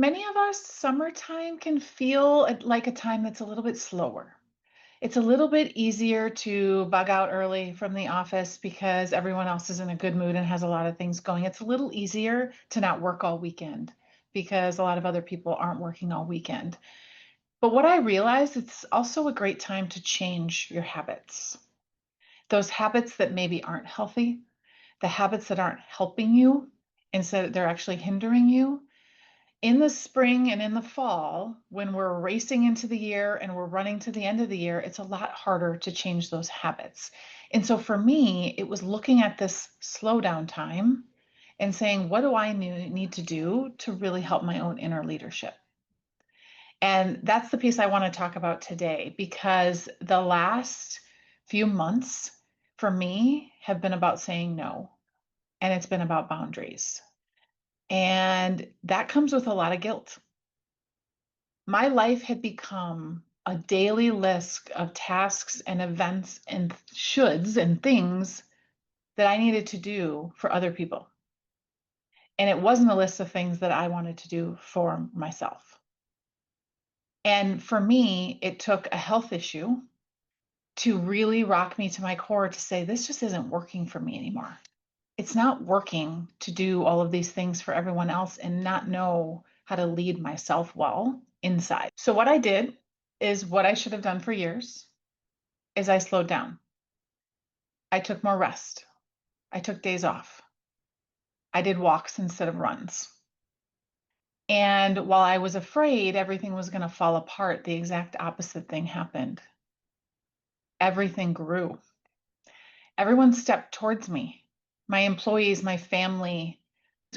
many of us, summertime can feel like a time that's a little bit slower. It's a little bit easier to bug out early from the office because everyone else is in a good mood and has a lot of things going. It's a little easier to not work all weekend because a lot of other people aren't working all weekend. But what I realized, it's also a great time to change your habits. Those habits that maybe aren't healthy, the habits that aren't helping you, instead they're actually hindering you. In the spring and in the fall, when we're racing into the year and we're running to the end of the year, it's a lot harder to change those habits. And so for me, it was looking at this slowdown time and saying, what do I need to do to really help my own inner leadership? And that's the piece I want to talk about today because the last few months for me have been about saying no, and it's been about boundaries. And that comes with a lot of guilt. My life had become a daily list of tasks and events and shoulds and things that I needed to do for other people. And it wasn't a list of things that I wanted to do for myself. And for me, it took a health issue to really rock me to my core to say, this just isn't working for me anymore. It's not working to do all of these things for everyone else and not know how to lead myself well inside. So what I did is what I should have done for years is I slowed down. I took more rest. I took days off. I did walks instead of runs. And while I was afraid everything was going to fall apart, the exact opposite thing happened. Everything grew. Everyone stepped towards me. My employees, my family,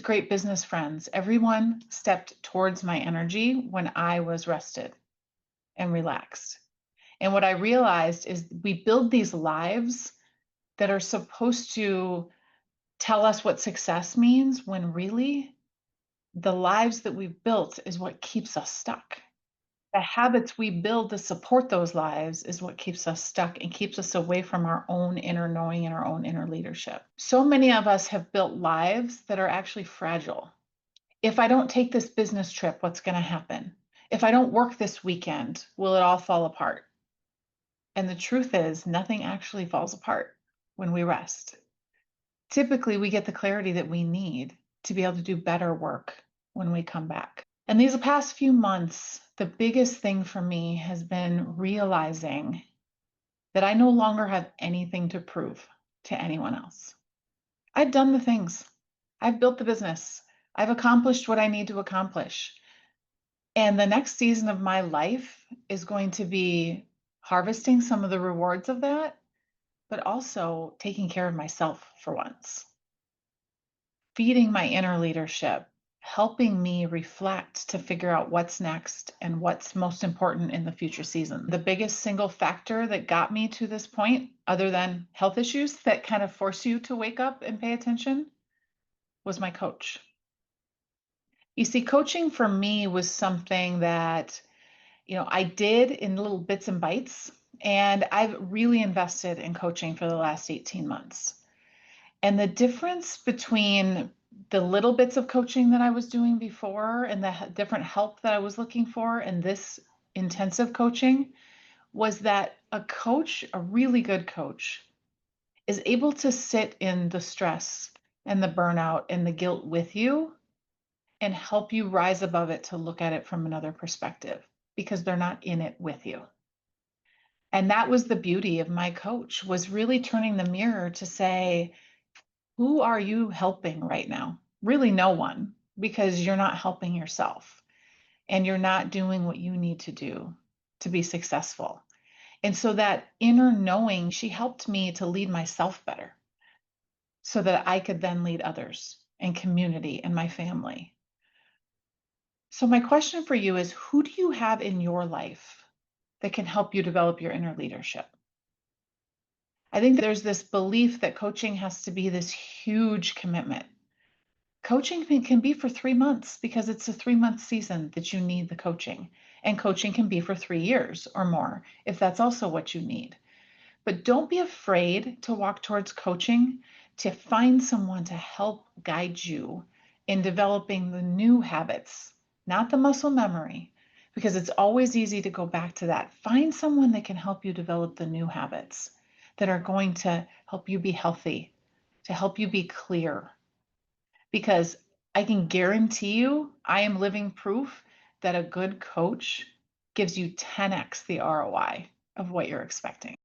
great business friends, everyone stepped towards my energy when I was rested and relaxed. And what I realized is we build these lives that are supposed to tell us what success means when really the lives that we've built is what keeps us stuck. The habits we build to support those lives is what keeps us stuck and keeps us away from our own inner knowing and our own inner leadership. So many of us have built lives that are actually fragile. If I don't take this business trip, what's going to happen? If I don't work this weekend, will it all fall apart? And the truth is, nothing actually falls apart when we rest. Typically, we get the clarity that we need to be able to do better work when we come back. And these past few months, the biggest thing for me has been realizing that I no longer have anything to prove to anyone else. I've done the things. I've built the business. I've accomplished what I need to accomplish. And the next season of my life is going to be harvesting some of the rewards of that, but also taking care of myself for once, feeding my inner leadership, helping me reflect to figure out what's next and what's most important in the future season. The biggest single factor that got me to this point, other than health issues that kind of force you to wake up and pay attention, was my coach. You see, coaching for me was something that, I did in little bits and bites, and I've really invested in coaching for the last 18 months. And the difference between the little bits of coaching that I was doing before and the different help that I was looking for and this intensive coaching was that a coach, a really good coach, is able to sit in the stress and the burnout and the guilt with you and help you rise above it to look at it from another perspective because they're not in it with you. And that was the beauty of my coach, was really turning the mirror to say, who are you helping right now? Really no one, because you're not helping yourself and you're not doing what you need to do to be successful. And so that inner knowing, she helped me to lead myself better so that I could then lead others and community and my family. So my question for you is, who do you have in your life that can help you develop your inner leadership? I think there's this belief that coaching has to be this huge commitment. Coaching can be for 3 months because it's a 3-month season that you need the coaching. And coaching can be for 3 years or more if that's also what you need. But don't be afraid to walk towards coaching, to find someone to help guide you in developing the new habits not the muscle memory, because it's always easy to go back to that. Find someone that can help you develop the new habits that are going to help you be healthy, to help you be clear. Because I can guarantee you, I am living proof that a good coach gives you 10x the ROI of what you're expecting.